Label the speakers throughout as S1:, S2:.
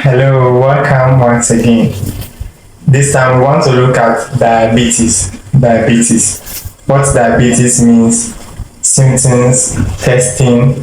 S1: Hello, welcome once again. This time we want to look at diabetes. Diabetes. What diabetes means, symptoms, testing,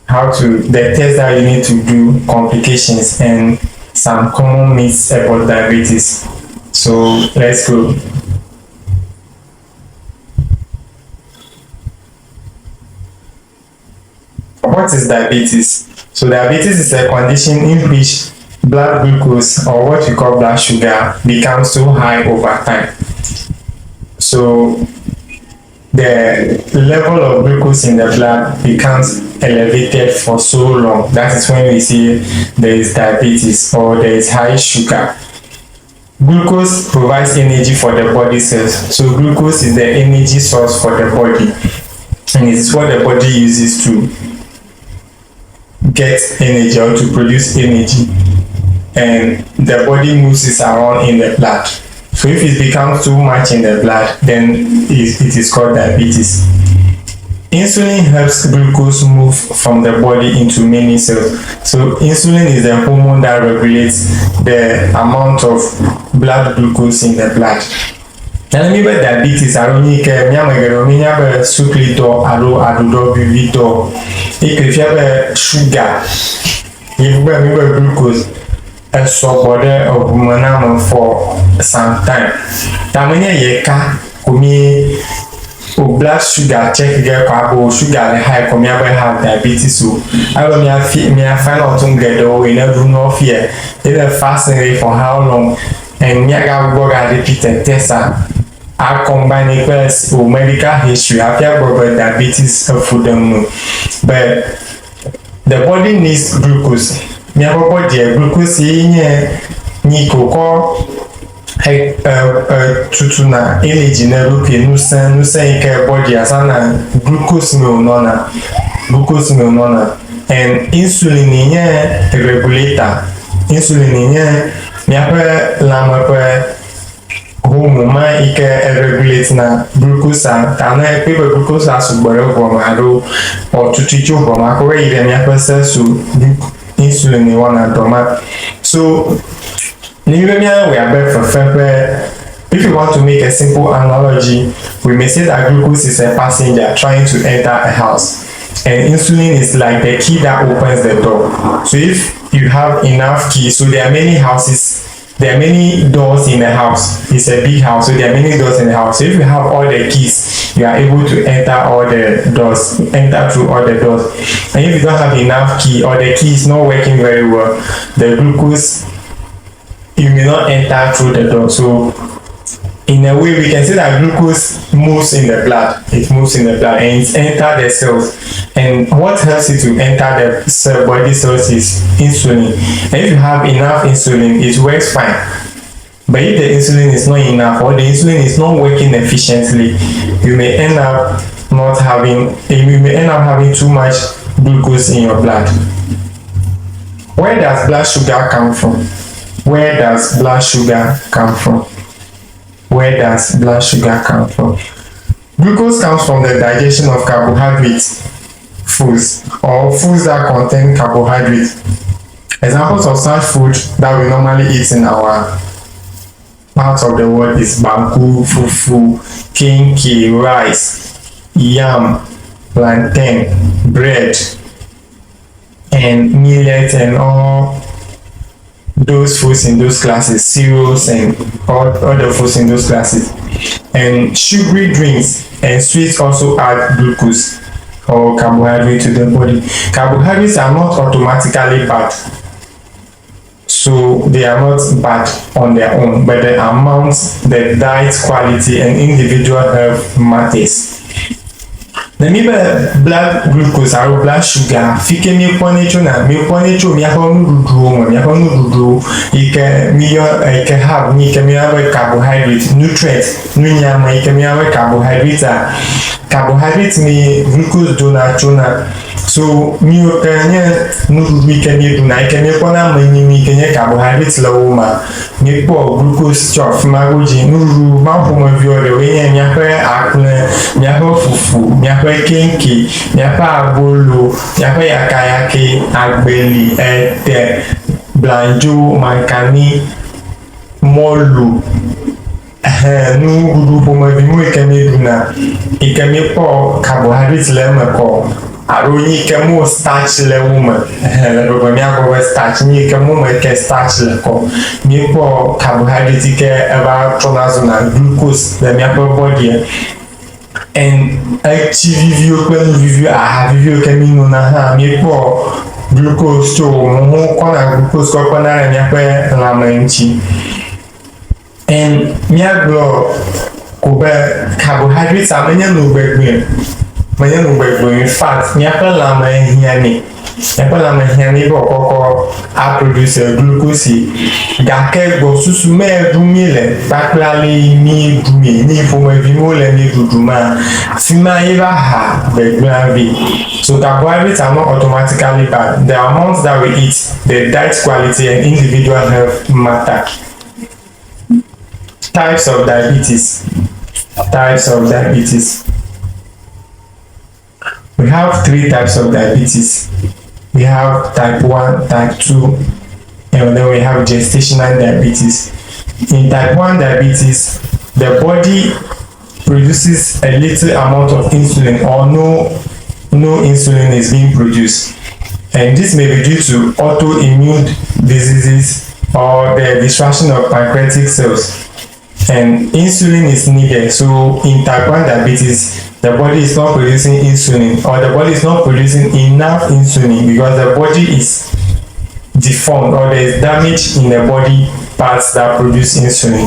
S1: the test that you need to do, complications, and some common myths about diabetes. So let's go. What is diabetes? So diabetes is a condition in which blood glucose, or what we call blood sugar, becomes so high over time. So the level of glucose in the blood becomes elevated for so long. That is when we see there is diabetes or there is high sugar. Glucose provides energy for the body cells. So glucose is the energy source for the body, and it is what the body uses to get energy or to produce energy, and the body moves it around in the blood. So if it becomes too much in the blood, then it is called diabetes. Insulin helps glucose move from the body into many cells. So insulin is the hormone that regulates the amount of blood glucose in the blood. Na mi be diabetes aro ni ke mi amagero mi nya be sukli to aro adodo bibi to e fia be sugar e mi be glucose e so bode hormonal for some time tamanya ye ka komi o blood sugar check get kwa bo sugar le high komi abe have diabetes so aro mi find out ngedo we never know fear it fasting for how long and mi aga go ga repeat test I combine it with medical history. I feel about diabetes food but the body needs glucose. Mi body glucose ni koko tutu na energy na rupi nusa ike body asana glucose me unona and insulin ni regulator. Insulin ni mi ape lama hormone ike regulate na glucose tana pe glucose asubore bomado or tutuchu bomako we ile mi apese so insulin ni wana doma. So we are if you want to make a simple analogy, we may say that glucose is a passenger trying to enter a house and insulin is like the key that opens the door. So if you have enough keys, so there are many houses, there are many doors in the house. It's a big house, so there are many doors in the house. So if you have all the keys, you are able to enter all the doors, enter through all the doors. And if you don't have enough key or the key is not working very well, the glucose, you may not enter through the door. So in a way, we can say that glucose moves in the blood. It moves in the blood and it enters the cells. And what helps it to enter the cell, body cells is insulin. And if you have enough insulin, it works fine. But if the insulin is not enough or the insulin is not working efficiently, you may end up having too much glucose in your blood. Where does blood sugar come from? Where does blood sugar come from? Where does blood sugar come from? Glucose comes from the digestion of carbohydrate foods or foods that contain carbohydrates. Examples of such food that we normally eat in our part of the world is banku, fufu, kinki, rice, yam, plantain, bread, and millet and all those foods in those classes, cereals and all other foods in those classes. And sugary drinks and sweets also add glucose or carbohydrate to the body. Carbohydrates are not automatically bad, so they are not bad on their own, but the amount, the diet quality and individual health matters. Na mi be blood glucose or blood sugar fike mi ponecho na mi ponecho mi aho nududu ike mi yo ike have mi ke mi have carbohydrate nutrient nunya ma ike mi have carbohydrate mi glucose donachona so mi o kenye nududu ike mi do na ike mi pona ma mi kenye carbohydrate lawo ma mi po glucose chof ma goji nududu ma ho ma vi o de we mi ahe akune mi ahe fufu mi ahe kinki, miapa abolo, miapa yakayaki, agbeli, blanjo, mankani, molu, nu gudu poma bi mu ikemi duna ikemi po carbohydrate le me ko aro yi kemo starch le wo me le do mi ago starch ni kemo me ke starch le ko mi po carbohydrate ke eba tronazona glucose le mi ago body and activivio pẹ̀lú vivio vivio kemi no na ha mi po glucose to mo ko na glucose ko na mi ape la manchi and miaglo kobe carbohydrates amenya no gbegbe menya no gbegbe in fact miapa la ma hiani bo koko a produce glucose gake go susu me dumile baklali mi dumi ni foma vimole ni duduma fima ira ha beglavi. So carbohydrates are not automatically bad. The amount that we eat, the diet quality and individual health matter. Types of diabetes. We have 3 types of diabetes. We have type 1, type 2, and then we have gestational diabetes. In type 1 diabetes, the body produces a little amount of insulin or no insulin is being produced. And this may be due to autoimmune diseases or the destruction of pancreatic cells. And insulin is needed. So in type 1 diabetes, the body is not producing insulin, or the body is not producing enough insulin because the body is deformed or there is damage in the body parts that produce insulin.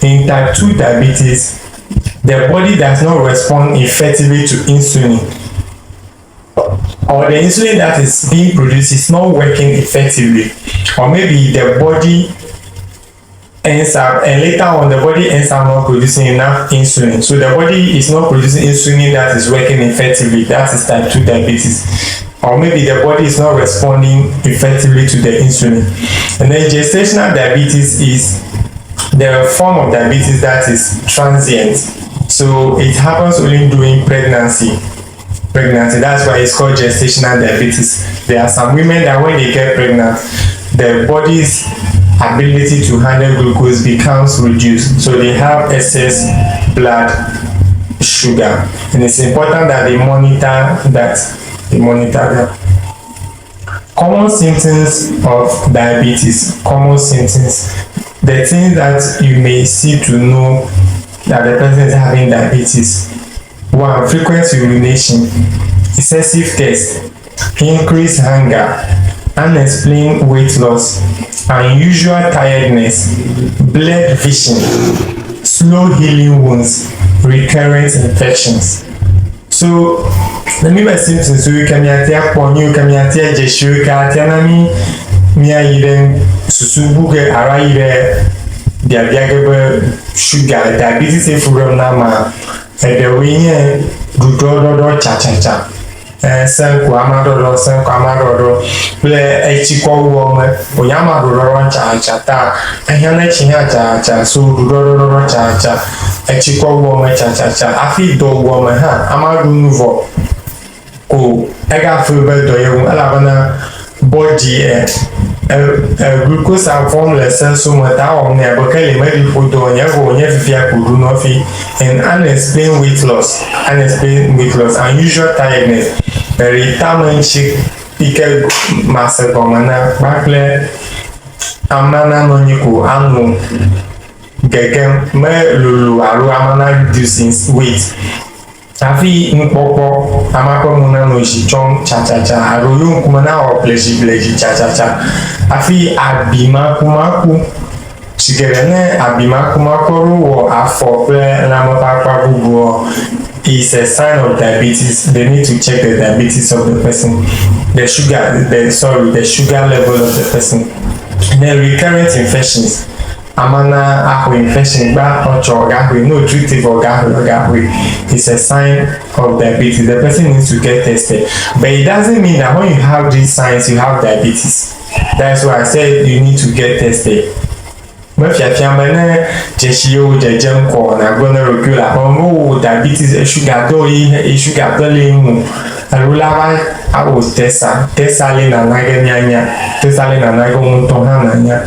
S1: In type 2 diabetes, the body does not respond effectively to insulin, or the insulin that is being produced is not working effectively, or maybe the body ends up, and later on the body ends up not producing enough insulin. So the body is not producing insulin that is working effectively. That is type 2 diabetes. Or maybe the body is not responding effectively to the insulin. And then gestational diabetes is the form of diabetes that is transient. So it happens only during pregnancy. That's why it's called gestational diabetes. There are some women that when they get pregnant, their body's ability to handle glucose becomes reduced, so they have excess blood sugar, and it's important that they monitor that. Common symptoms of diabetes. The things that you may see to know that the person is having diabetes. 1. Frequent urination, excessive thirst, increased hunger, unexplained weight loss, unusual tiredness, blurred vision, slow healing wounds, recurrent infections. So let me symptoms so you can you can jeshu nami susubuge araire diabiagebe sugar diabetes from nama edewe dudododo cha senko amadodo ple echiko wo oyama dodo cha ta ehana chinya cha so dodo cha echiko wo cha afi do wo ha amadu nuvo ko ega febe do yewu alabana body glucose and formula senso mata on ne abakale mari fodo nya go nya fifia kudu no fi and unexplained weight loss, unusual tiredness, retirement chick ike masegomana bakle amana no nyiko anu gege me lulu aru amana reducing weight afi nkpokpo amako muna no shichon cha aru yun kuma na o pleji cha afi abimaku shigerene abimaku ro afo pe na mo papa bubu is a sign of diabetes. They need to check the diabetes of the person, the sugar level of the person. And then recurrent infections. Amana aho infection ba ocho gahu no treated for gahu is a sign of diabetes. The person needs to get tested, but it doesn't mean that when you have these signs you have diabetes. That's why I said you need to get tested. mefiafia me ne dzesiwo dzedzem kɔ nagblɔ ne ɖokui le aƒe me wo diabetes sugar dɔ yi sugar dɔ le ŋu alo la va awɔ tesa li nana ge mianya tesa li nana ge ŋutɔ hã nanya.